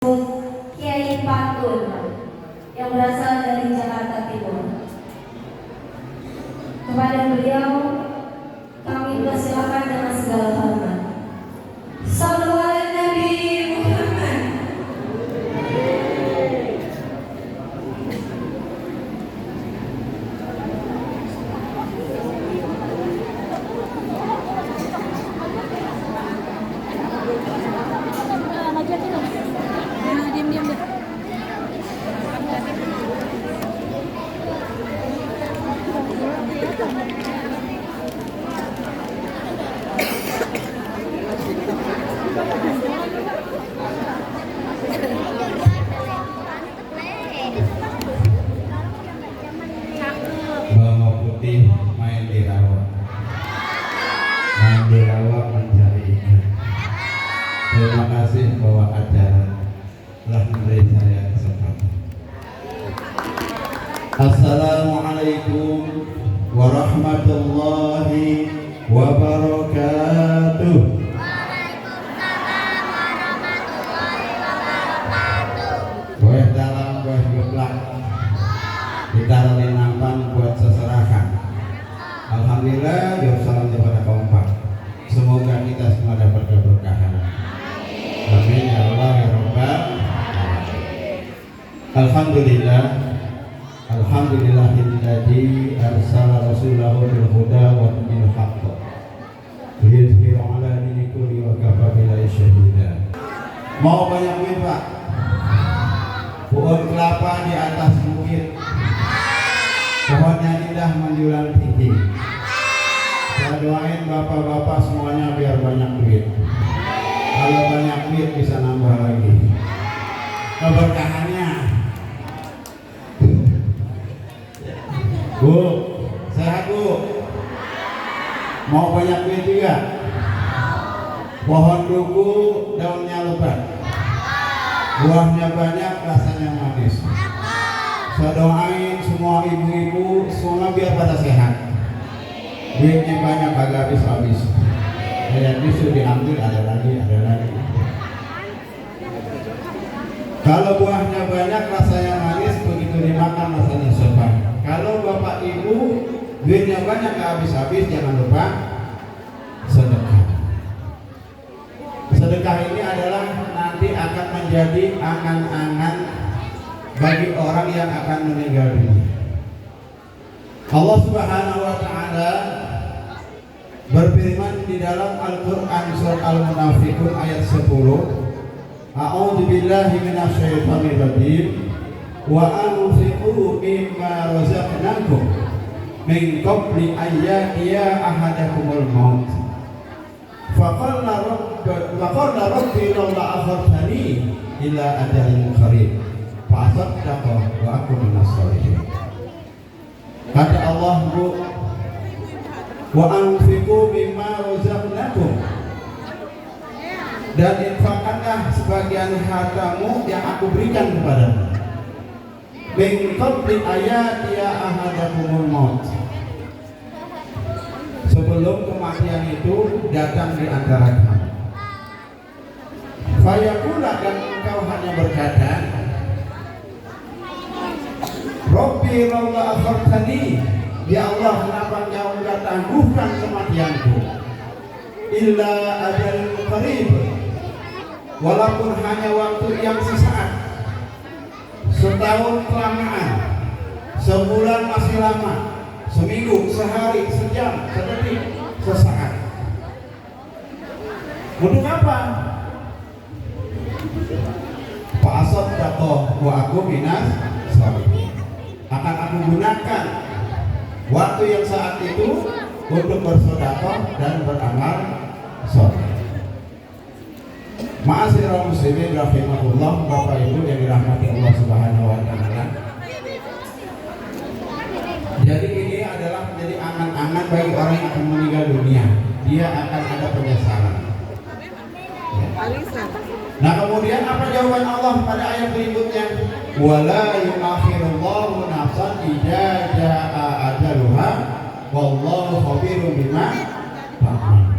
Kiai Pantul yang berasal dari Jakarta Timur. Kepada beliau kami persilakan dengan segala hormat. Sallu ala Nabi Muhammad. Bawang putih main di rawa mencari ikan. Terima kasih bahwa acara telah memberi saya kesempatan. Assalamualaikum warahmatullahi wabarakatuh. Buah dalam buah geblak ditaruh di nampan buat seserahan. Alhamdulillah, salam kepada kompak. Semoga kita semua dapat keberkahan. Amin ya Allah ya Rabbal alamin. Alhamdulillah, alhamdulillahilladzi arsala rasulahu bil huda wa dinil haqq liyudhhirahu ala dini kulli wa kafa billahi syahida. Mau banyak duit Pak? Pohon kelapa di atas bukit, pohonnya indah menjulang tinggi. Saya doain bapak-bapak semuanya biar banyak duit. Kalau banyak duit bisa nambah lagi keberkahannya. Bu, sehat Bu? Mau banyak duit juga? Pohon duku daunnya lebat, buahnya banyak, rasanya manis. Saya doain semua ibu-ibu semua biar pada sehat, duitnya banyak agak habis-habis. Kayak bisa diambil ada lagi. Kalau buahnya banyak rasanya manis, begitu dimakan rasanya sepat. Kalau bapak ibu duitnya banyak gak habis-habis, jangan lupa sedekah. Sedekah ini adalah nanti akan menjadi angan-angan bagi orang yang akan meninggal dunia. Allah Subhanahu wa taala berfirman di dalam Al-Qur'an surat Al-Munafiqun ayat 10, A'udzu billahi minasyaitonir rajim wa anfiqu mimma razaqnakum min qabli ayyatiya ahadakumul maut faqala rabbi laula akhartani ila ajalin qarib fa'asaddaqa wa aku minas sholihin. Kata Allah, Bu, wa anfiqu mimma razaqnakum, dan infakkanlah sebagian hartamu yang aku berikan kepadamu. Min qabli ayatiya ahadakumul maut, sebelum kematian itu datang di antara kamu. Fayaqula, dan engkau hanya berkata, Rabbi laula akhartani, ya Allah, kenapa engkau enggak tangguhkan kematianku? Illa ajalin qarib, walaupun hanya waktu yang sesaat. Setahun kelamaan, sebulan masih lama, seminggu, sehari, sejam, sedetik, sesaat. Untuk apa? Fa'asaddaqa wa aku minas sholihin. Akan aku gunakan waktu yang saat itu untuk bersedekah dan beramal saleh. Ma'asyiral muslimin rahimahullah, Bapak Ibu yang dirahmati Allah Subhanahu wa taala. Jadi ini adalah menjadi angan-angan bagi orang yang akan meninggal dunia. Dia akan ada penyesalan. Nah, kemudian apa jawaban Allah pada ayat berikutnya? Wala yu'akhirullahu nafsan idza jaa ajaluha wallahu khabirun bima ta'malun.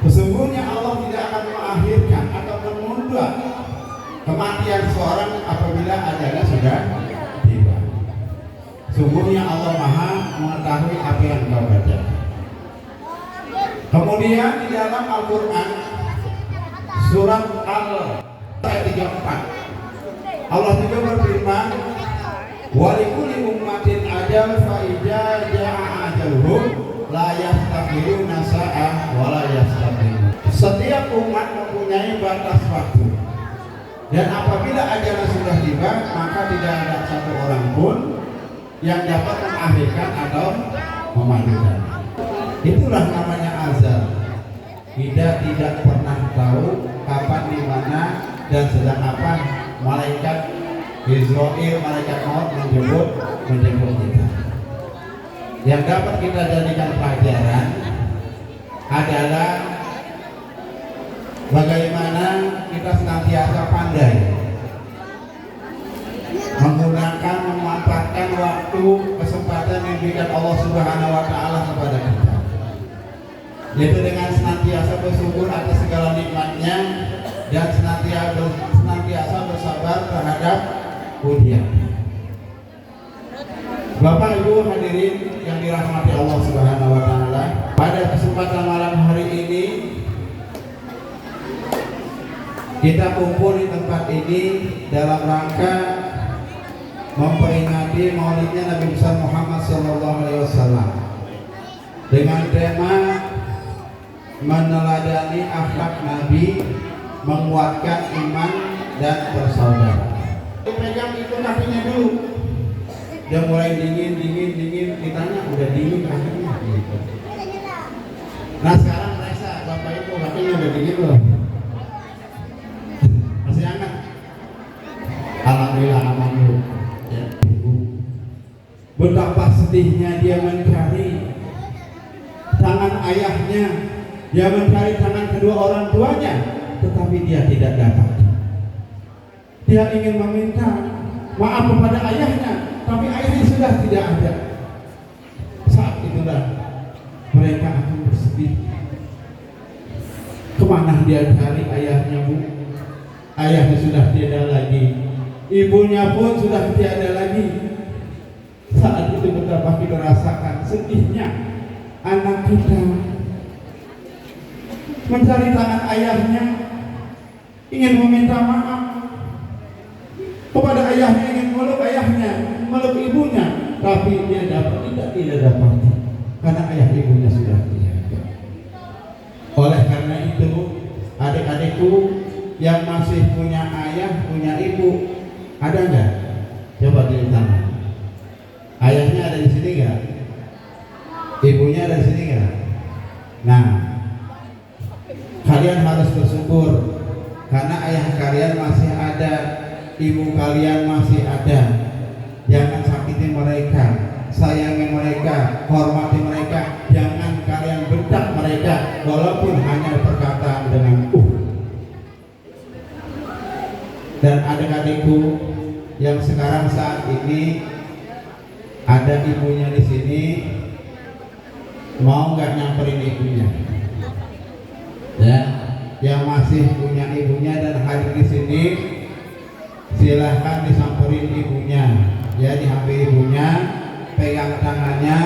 Sesungguhnya Allah tidak akan mengakhirkan atau menunda kematian seorang apabila ajalnya sudah tiba. Sungguhnya Allah Maha mengetahui apa yang kau baca. Kemudian di dalam Al-Quran surat ayat 34 Allah juga berfirman, walikulli ummatin ajal fa idza jaa ajaluhum la yastakhiruna sa'ah wa la yastaqdimun. Setiap umat mempunyai batas waktu, dan apabila ajalnya sudah tiba maka tidak ada satu orang pun yang dapat mengakhirkan atau memajukan. Itulah namanya azal. Kita tidak pernah tahu kapan, di mana, dan sedang apa malaikat Israel, malaikat maut menjemput kita. Yang dapat kita jadikan pelajaran adalah bagaimana kita senantiasa pandai menggunakan, memanfaatkan waktu, kesempatan yang diberikan Allah Subhanahu wa Ta'ala kepada kita, yaitu dengan senantiasa bersyukur atas segala nikmatnya dan senantiasa bersabar terhadap ujian. Bapak Ibu hadirin yang dirahmati Allah Subhanahu wa Ta'ala, pada kesempatan malam hari ini kita kumpul di tempat ini dalam rangka memperingati maulidnya Nabi besar Muhammad SAW dengan tema meneladani akhlak Nabi, menguatkan iman dan bersaudara. Pegang itu kakinya dulu, dia mulai dingin, ditanya udah dingin kakinya gitu. Nah sekarang merasa Bapak Ibu kakinya udah dingin loh, masih hangat. Alhamdulillah aman dulu. Ya. Betapa sedihnya dia mencari tangan ayahnya, dia mencari tangan kedua orang tuanya, tetapi dia tidak dapat. Dia ingin meminta maaf kepada ayahnya, tapi ayahnya sudah tidak ada. Saat itulah mereka akan bersedih. Kemana dia cari ayahnya, Bu? Ayahnya sudah tiada lagi, ibunya pun sudah tiada lagi. Saat itu betapa kita rasakan sedihnya anak kita mencari tangan ayahnya, ingin meminta maaf kepada ayahnya, ingin meluk ayahnya, meluk ibunya, tapi dia tidak dapat karena ayah ibunya sudah tiada. Oleh karena itu, adik-adikku yang masih punya ayah, punya ibu, ada nggak? Coba ditanya. Ayahnya ada di sini nggak? Ibunya ada di sini nggak? Nah, kalian harus bersyukur karena ayah kalian masih ada, ibu kalian masih ada. Jangan sakiti mereka, sayangi mereka, hormati mereka. Jangan kalian bentak mereka walaupun hanya perkataan dengan Dan adik-adikku yang sekarang saat ini ada ibunya di sini, mau nggak nyamperin ibunya? Ya, yang masih punya ibunya dan hadir di sini, silahkan disamperin ibunya. Ya, dihampiri ibunya, pegang tangannya,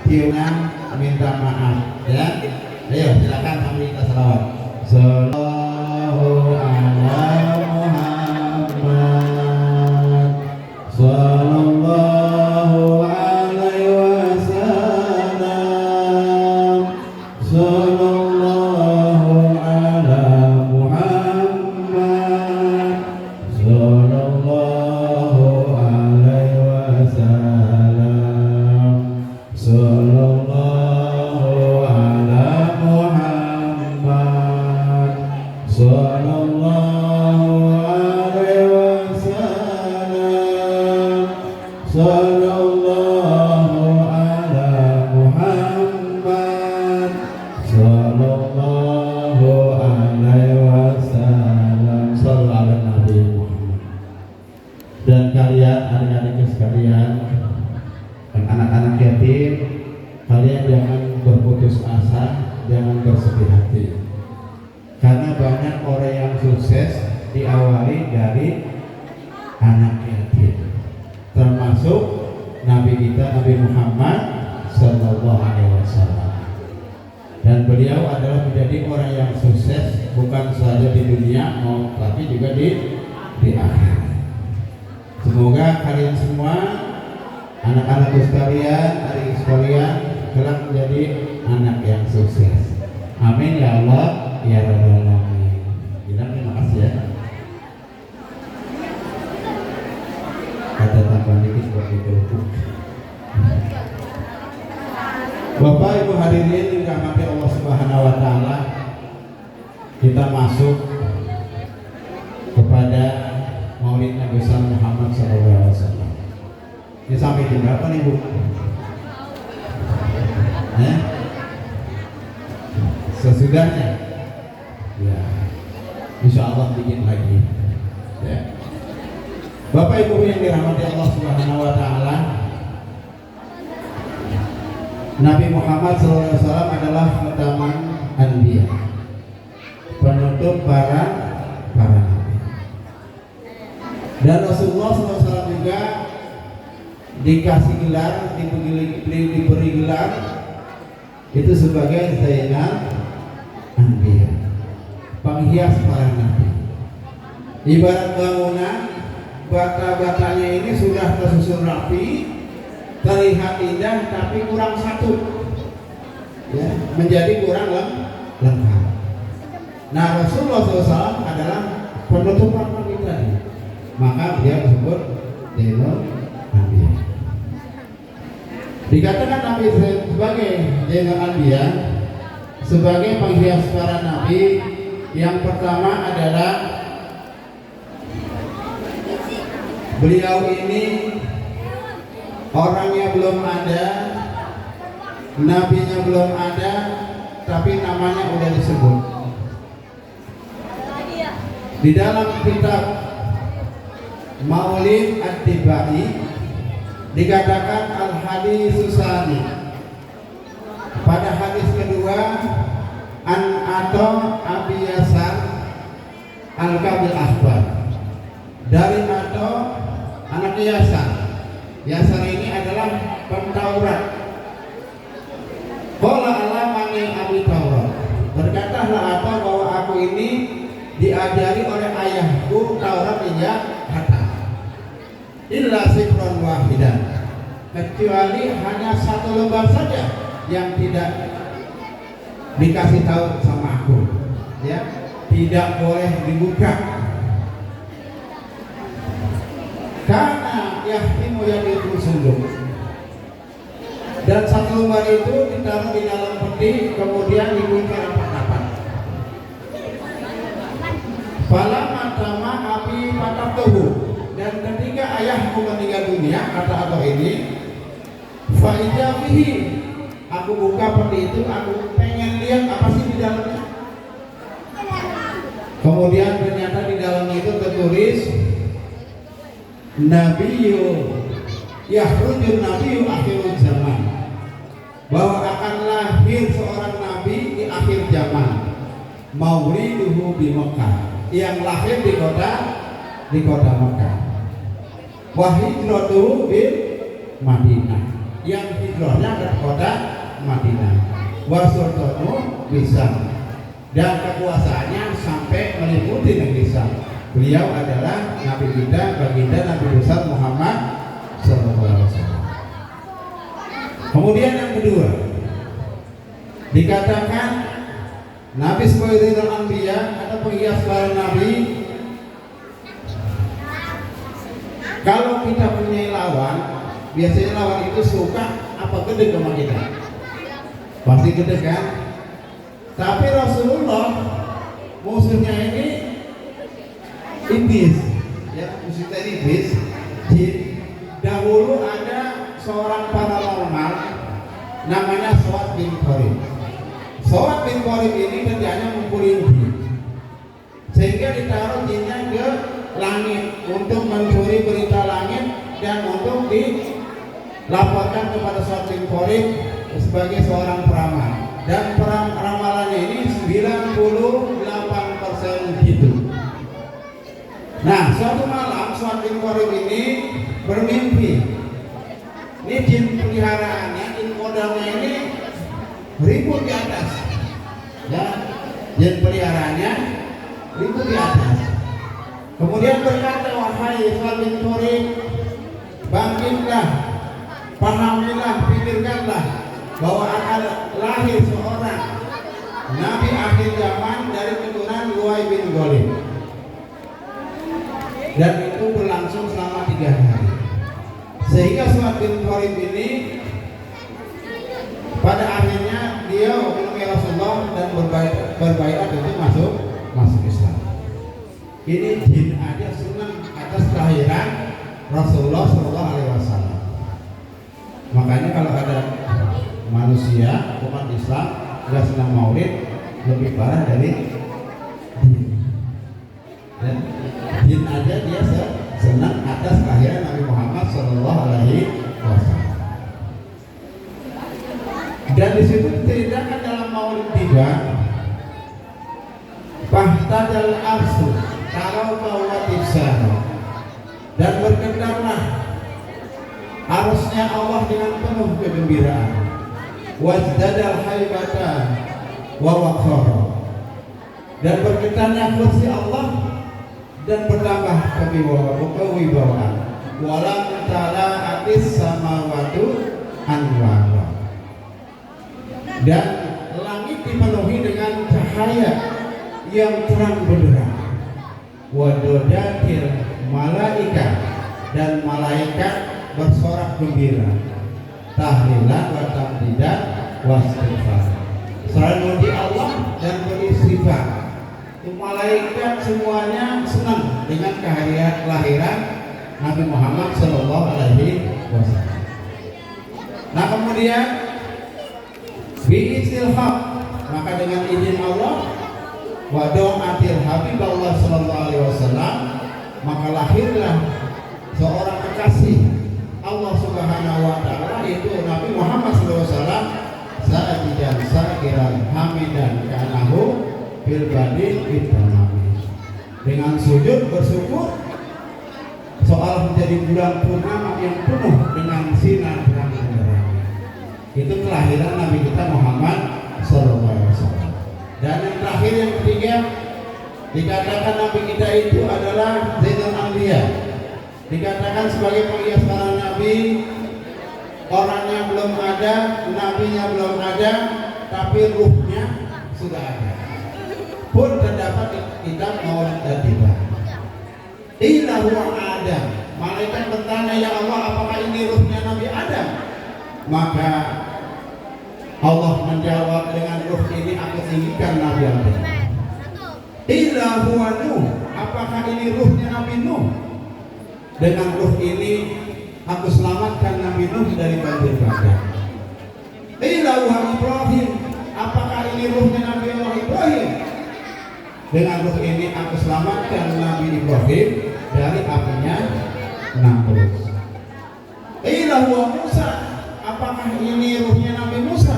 ciumnya, minta maaf. Ya, ayo silakan sambil kita selawat. Sallallahu alaihi Muhammad, sallallahu alaihi wasallam, sallallahu ala Muhammad, sallallahu alaihi wasallam, sallallahu ala Muhammad, sallallahu alaihi wasallam, sallallahu ala Muhammad, sallallahu alaihi wasallam. Sallallahu ala Nabi Muhammad. Dan kalian adik-adikku sekalian dan anak-anak yatim, kalian jangan berputus asa, jangan bersedih hati, karena banyak orang yang sukses diawali dari anak yatim, termasuk Nabi kita Nabi Muhammad Sallallahu Alaihi Wasallam. Dan beliau adalah menjadi orang yang sukses bukan saja di dunia, tapi juga di akhirat. Semoga kalian semua, anak-anakku sekalian, adik sekalian, kelak menjadi anak yang sukses. Amin ya Allah ya Rabbal Alamin. Bilang terima kasih ya. Kata tambah dikit buat itu. Bapak Ibu hadirin yang dirahmati Allah Subhanahu wa taala, kita masuk kepada Maulid Nabi Muhammad SAW. Ini sampai jam berapa nih Bu? Sesudahnya, ya, insya Allah bikin lagi. Ya. Bapak Ibu yang dirahmati Allah Subhanahu Wa Taala, Nabi Muhammad SAW adalah khataman anbiya, penutup para nabi. Dan Rasulullah SAW juga dikasih gelar, diberi gelar itu sebagai Zainal Anbiya, penghias para nabi. Ibarat bangunan, bata-batanya ini sudah tersusun rapi, terlihat indah, tapi kurang satu, ya, menjadi kurang lengkap. Nah, Rasulullah SAW adalah penutup para nabi tadi, maka dia disebut Zainal Anbiya. Dikatakan Nabi sebagai Zainal Anbiya, sebagai penghias para nabi. Yang pertama adalah beliau ini orangnya belum ada, nabinya belum ada, tapi namanya udah disebut. Di dalam kitab Maulid At-Tibai dikatakan al-hadis susani. Pada hadis kedua, an atau Abi Yasar al-Kabil Ahbar, dari atau anak Yasar. Yasar ini adalah pentaurat. Qala alamani Abi Taurat, berkatalah atau bahwa aku ini diajari oleh ayahku Taurat yang kata illa sifron wahidan, kecuali hanya satu lembar saja yang tidak dikasih tahu sama aku, ya, tidak boleh dibuka. Karena yahtimu yadiku sunduk, dan satu lembar itu ditaruh di dalam peti, kemudian dikunci rapat-rapat. Fala matama api patah tubuh, dan ketika ayahku meninggal dunia, kata atau ini, faijabihi, aku buka peti itu, aku pengen lihat apa sih di dalamnya. Kemudian ternyata di dalamnya itu tertulis Nabiyyu yahrujun nabiyyu akhirul zaman, bahwa akan lahir seorang nabi di akhir zaman, mauliduhu di Mekah, yang lahir di kota Mekah, wa hijratuhu di Madinah, yang hijrahnya ke kota Madinah, wa sultanu Bisam, dan kekuasaannya sampai meliputi negeri Syam. Beliau adalah Nabi kita, baginda Nabi besar Muhammad SAW. Kemudian yang kedua, dikatakan Nabi sebagai Zainal Anbiya atau penghias para nabi. Kalau kita punya lawan, biasanya lawan itu suka apa gede sama kita? Pasti gede kan? Tapi Rasulullah musuhnya ini iblis, ya, musuhnya iblis. Dahulu ada seorang paranormal namanya Sawat bin Qorib. Sawat bin Qorib ini kerjanya ngumpulin jin, sehingga ditaruh jinnya ke langit untuk mencuri berita langit dan untuk dilaporkan kepada Sawat bin Qorib sebagai seorang peramal. Dan ramalannya ini 98% gitu. Nah, suatu malam Suad bin Qorib ini bermimpi. Ini jin peliharaannya, jin kodamnya ini ribut di atas. Ya, jin peliharaannya ribut di atas. Kemudian berkata, wahai Suad bin Qorib, bangkitlah, pahamilah, pikirkanlah bahwa akan lahir seorang Nabi akhir zaman dari keturunan Luay bin Ghalib. Dan itu berlangsung selama 3 hari. Sehingga Suad bin Qorib ini pada akhirnya dia menemui Rasulullah dan berbaiat untuk masuk Islam. Ini jin aja senang atas kelahiran Rasulullah SAW. Makanya kalau ada manusia umat Islam nggak senang maulid, lebih parah dari jin. Ya. Jin aja dia senang atas kelahiran Nabi Muhammad SAW. Dan di situ diceritakan dalam maulid 3, fahtadal arsu kalau kawatisana, dan bergetarlah arusnya Allah dengan penuh kegembiraan, wazdadal haibata wa waqara, dan bergetarnya kursi Allah dan bertambah kewibawaan, walam ta'ala atis samawatu anwara, dan langit dipenuhi dengan cahaya yang terang benderang, wadodatil malaikat, dan malaikat bersorak gembira, tahlilan wa tahdidan wa istighfar, selalu memuji Allah dan beristighfar. Malaikat semuanya senang dengan kelahiran Nabi Muhammad SAW. Nah, kemudian biiznillah, maka dengan izin Allah, wa do'atil Habibullah SAW, maka lahirlah seorang kekasih Allah Subhanahu wa Ta'ala, yaitu Nabi Muhammad SAW, sa'idan sa'iran hamidan kanahu bil badi ibtamami, dengan sujud bersyukur seolah menjadi bulan purnama yang penuh dengan sinar terang benderang. Itu kelahiran Nabi kita Muhammad SAW. Dan yang terakhir, yang ketiga, dikatakan Nabi kita itu adalah Zainul Anbiya, dikatakan sebagai penghias para nabi. Orangnya belum ada, nabinya belum ada, tapi ruhnya sudah ada. Pun terdapat di kitab Maulid dan Tiba. Ila huwa Adam. Malaikat bertanya, ya Allah, apakah ini ruhnya Nabi Adam? Maka Allah menjawab, dengan ruh ini aku tinggikan Nabi Adam. Ila huwa Nuh. Apakah ini ruhnya Nabi Nuh? Dengan ruh ini aku selamatkan Nabi Nuh dari banjir bandang. Ila huwa Ibrahim. Apakah ini ruhnya Nabi Ibrahim? Dengan ruh ini aku selamatkan Nabi Ibrahim dari apinya Namrud. Ila huwa Musa. Apakah ini ruhnya Nabi Musa?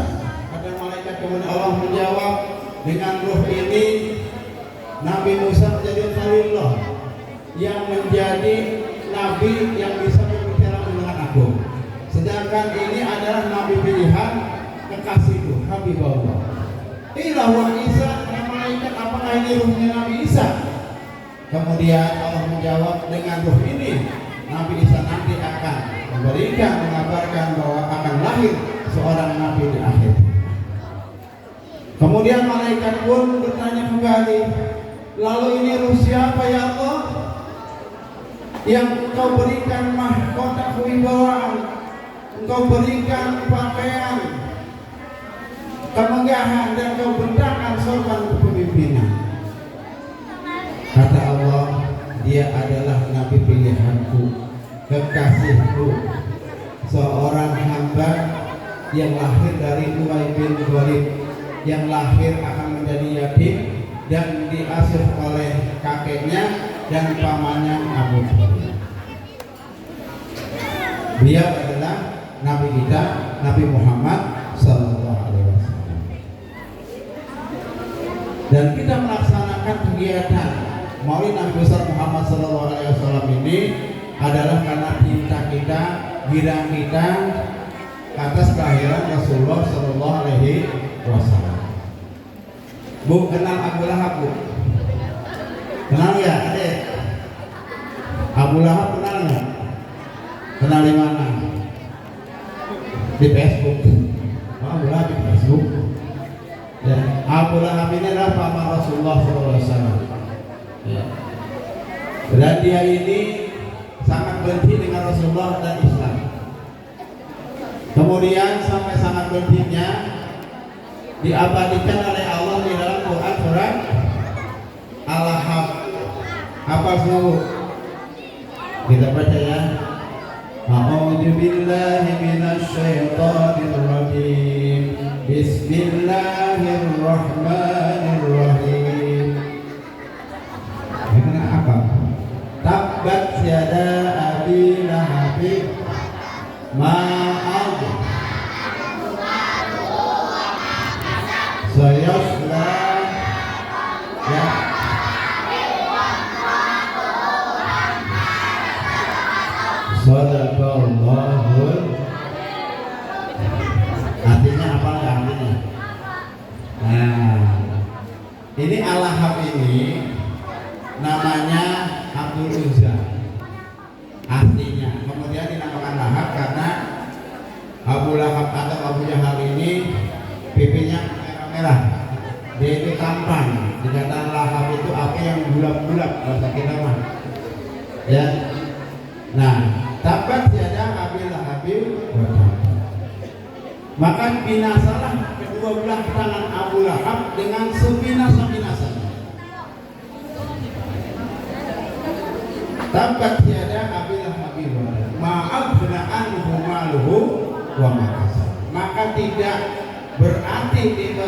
Ada malaikat, kemudian Allah menjawab, dengan ruh ini Nabi Musa menjadi Khalilullah, yang menjadi Nabi yang bisa berbicara dengan aku. Sedangkan ini adalah Nabi pilihan kekasihku, Habibullah. Ila huwa Isa. Malaikat, apakah ini ruhnya Nabi Isa? Kemudian Allah menjawab, dengan ruh ini Nabi Isa nanti akan mengabarkan bahwa akan lahir seorang Nabi di akhir. Kemudian malaikat pun bertanya kembali, lalu ini ruh siapa ya Allah yang Engkau berikan mahkota kewibawaan, Engkau berikan pakaian kemegahan, dan Engkau bentangkan sorban kepemimpinan? Kata Allah, dia adalah Nabi pilihanku, kekasihku, seorang hamba yang lahir dari Luay bin Ghalib, yang lahir akan menjadi yatim dan diasuh oleh kakeknya dan pamannya Abu Thalib. Beliau adalah Nabi kita, Nabi Muhammad SAW. Dan kita melaksanakan kegiatan Maulid Nabi besar Muhammad SAW ini adalah karena cinta kita, girang kita atas kelahiran Rasulullah SAW. Bu, kenal Abu Lahab, Bu? Kenal ya, adek? Abu Lahab kenal nggak? Kenal di mana? Di Facebook. Abu Lahab di Facebook. Ya, Abu Lahab ini adalah paman Rasulullah SAW. Ya. Dan dia ini sangat benci dengan Rasulullah dan Islam. Kemudian sampai sangat bencinya diabadikan oleh Allah di dalam Quran surat Al-Lahab. Apa semua? Kita baca ya. A'udzu billahi minasy syaithanir rajim. Bismillahirrahmanirrahim. Ini apa? Tabbat yada abi lahab ma'ad sayasla ya. Sadaqallahul. Artinya apa ya artinya? Nah, ini Al-Lahab ini namanya Abdul Uzza aslinya. Kemudian dinamakan Lahab karena Abu Lahab atau Abu Jahal ini pipinya merah-merah. Dia itu tampan. Dikatakan Lahab itu api yang bulat-bulat bahasa kita mah. Ya. Nah, tabat tiada Abil Lahabil. Maka binasalah kedua belah tangan Abu Lahab dengan sebinasa-binasanya. Tabat tiada Abil Lahabil. Maaf benaan humaluhu wa makasab. Maka tidak berarti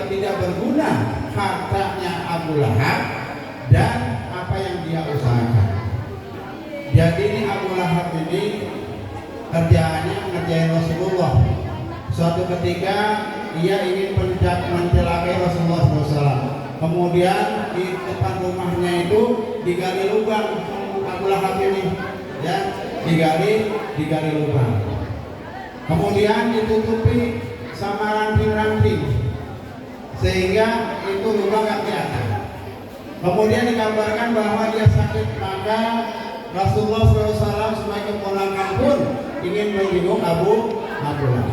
tidak berguna hartanya Abu Lahab dan apa yang dia usahakan. Jadi ini Abu Lahab ini kerjaannya ngerjain Rasulullah. Suatu ketika ia ingin mencelakai Rasulullah SAW. Kemudian di depan rumahnya itu digali lubang Abu Lahab ini, ya, digali lubang. Kemudian ditutupi sama ranting-ranting sehingga itu lubang gak kelihatan. Kemudian dikabarkan bahwa dia sakit, maka Rasulullah SAW sebagai keponakan pun ingin menjenguk Abu Lahab.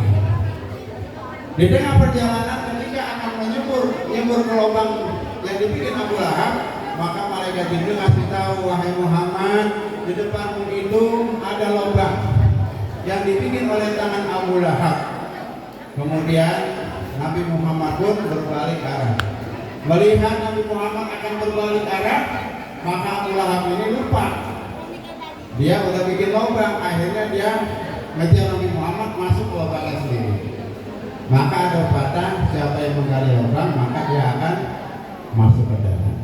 Di tengah perjalanan ketika akan menyebur ke lubang yang dibikin Abu Lahab, maka malaikat Jibril ngasih tahu, wahai Muhammad, di depanmu itu ada lubang yang dibikin oleh tangan Abu Lahab. Kemudian Nabi Muhammad pun berbalik arah. Melihat Nabi Muhammad akan berbalik arah, maka Abu Lahab ini lupa. Dia udah bikin lubang, akhirnya dia ngejar Nabi Muhammad masuk ke lubangnya sendiri. Maka ada pepatah, siapa yang menggali lubang maka dia akan masuk ke dalam.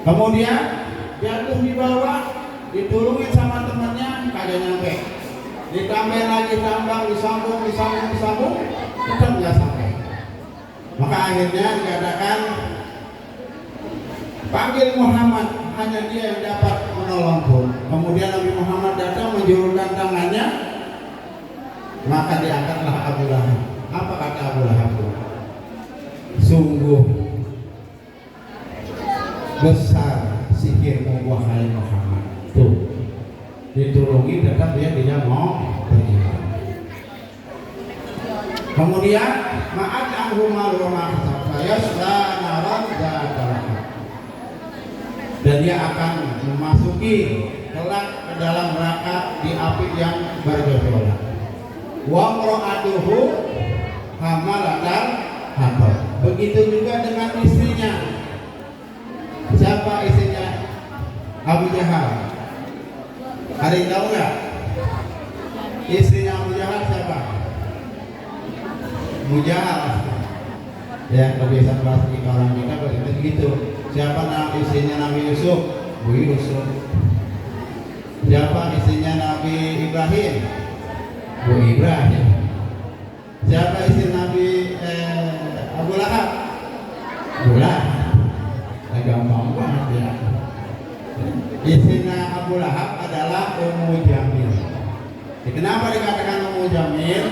Kemudian jatuh di bawah, ditulungin sama temannya, kagak nyampe. Ditambah lagi tambang, disambung, tetap nggak sampai. Maka akhirnya dikatakan panggil Muhammad, hanya dia yang dapat menolongku. Kemudian Nabi Muhammad datang menjulurkan tangannya, maka diangkatlah Abu Lahab. Apa kata Abu Lahab? Sungguh besar sihirmu wahai Muhammad. Tuh, ditulungi tetap dia tidak mau beriman. Kemudian ma'ad anhumal wa ma'asab sayasla naran dzata. Dan dia akan memasuki kelak ke dalam neraka di api yang bergejolak. Wa mra'atuhu hamalatal hatab. Begitu juga dengan istrinya. Siapa istrinya? Abu Jahal. Ada yang tahu nggak? Istrinya Abu Jahal siapa? Abu Jahal. Ya, kebiasaan bahasa kita orang kita begitu. Siapa nama istrinya Nabi Yusuf? Bu Yusuf. Siapa istrinya Nabi Ibrahim? Bu Ibrahim. Siapa istri Nabi Abu Lahab? Bu Lahab. Gampang banget ya. Istrinya Abu Lahab adalah Ummu Jamil. Kenapa dikatakan Ummu Jamil?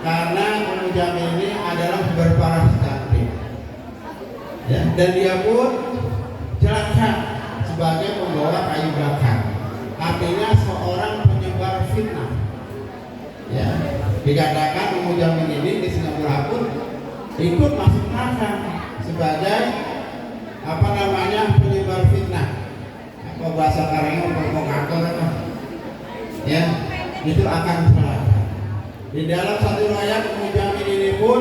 Karena Ummu Jamil ini adalah berparas cantik, ya, dan dia pun celaka sebagai pembawa kayu bakar. Artinya seorang penyebar fitnah. Ya, dikatakan Ummu Jamil ini di Singapura pun ikut masuk neraka sebagai penyebar fitnah. Apa bahasa karangnya provokator apa? Ya, itu akan celaka. Di dalam satu riwayat Ummu Jamil ini pun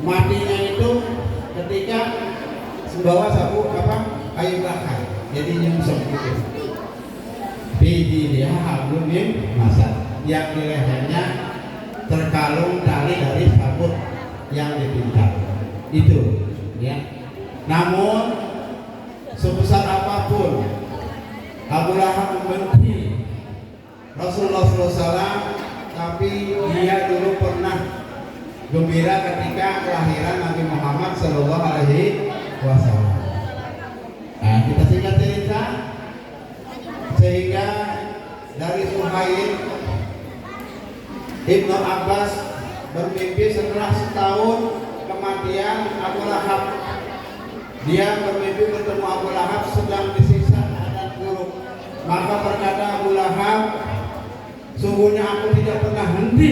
matinya itu ketika membawa sapu kayu bakar, jadi nyungsep gitu. Dia hablum min masad, yang di lehernya terkalung tali dari sabut yang dipintal itu, ya. Namun sebesar apapun Abu Lahab membenci Rasulullah SAW, tapi dia dulu pernah gembira ketika kelahiran Nabi Muhammad SAW. Nah, kita singkat cerita, sehingga dari Suhail Ibnu Abbas bermimpi setelah setahun kematian Abu Lahab. Dia bermimpi bertemu Abu Lahab sedang disiksa keadaan buruk. Maka berkata Abu Lahab, sungguhnya aku tidak pernah henti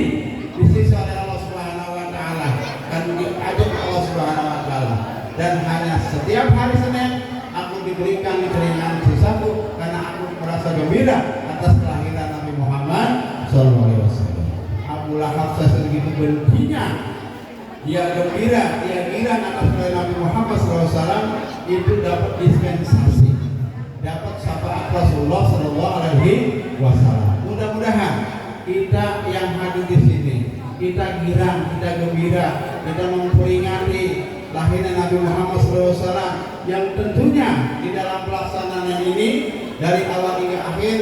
disiksa oleh Allah Subhanahu wa Ta'ala dan diajak Allah Subhanahu wa Ta'ala, dan hanya setiap hari Senin aku diberikan keringanan sisaku karena aku merasa gembira atas kelahiran Nabi Muhammad SAW. Abu Lahab segitu bencinya, dia gembira, dia girang atas kelahiran Nabi Muhammad SAW, itu dapat dispensasi, dapat syafaat Rasulullah SAW. Mudah-mudahan kita yang hadir di sini, kita girang, kita gembira, kita memperingati lahirnya Nabi Muhammad SAW, yang tentunya di dalam pelaksanaan ini dari awal hingga akhir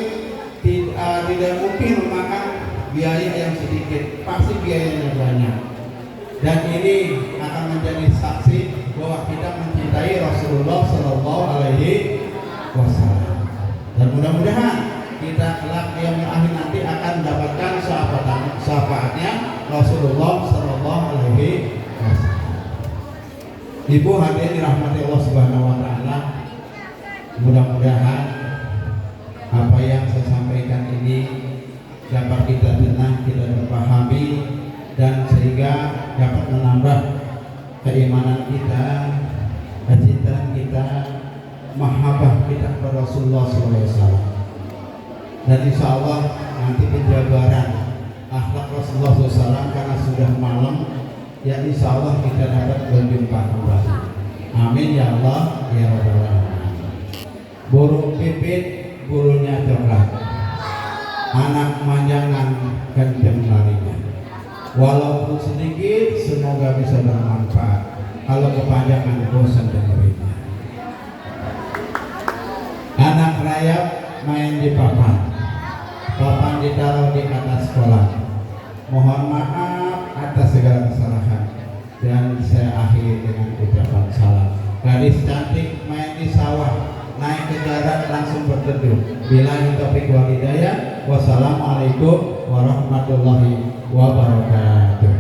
tidak mungkin memakan biaya yang sedikit, pasti biayanya banyak. Dan ini akan menjadi saksi bahwa kita mencintai Rasulullah SAW. Dan mudah-mudahan kita kelak yang akhir nanti akan mendapatkan syafaatnya Rasulullah SAW. Ibu hadirin dirahmati Allah Subhanahu wa Ta'ala, mudah-mudahan apa yang saya sampaikan ini dapat kita dengar, kita terpahami, dan sehingga dapat menambah keimanan kita, kecintaan kita, mahabbah kita kepada Rasulullah SAW. Dan insya Allah nanti penjabaran akhlak Rasulullah SAW, karena sudah malam, ya insya Allah kita dapat berjumpa kembali. Amin ya Allah ya Rabbal Alamin. Burung pipit bulunya coklat, anak manjangan kenceng larinya. Walaupun sedikit semoga bisa bermanfaat, kalau kepanjangan bosan dengerinnya. Anak rayap main di papan ditaruh di atas sekolah. Mohon maaf atas segala kesalahan, dan saya akhiri dengan ucapan salam. Gadis cantik main di sawah, naik ke darat langsung berteduh. Billahi taufiq wal hidayah. Wassalamualaikum warahmatullahi wabarakatuh.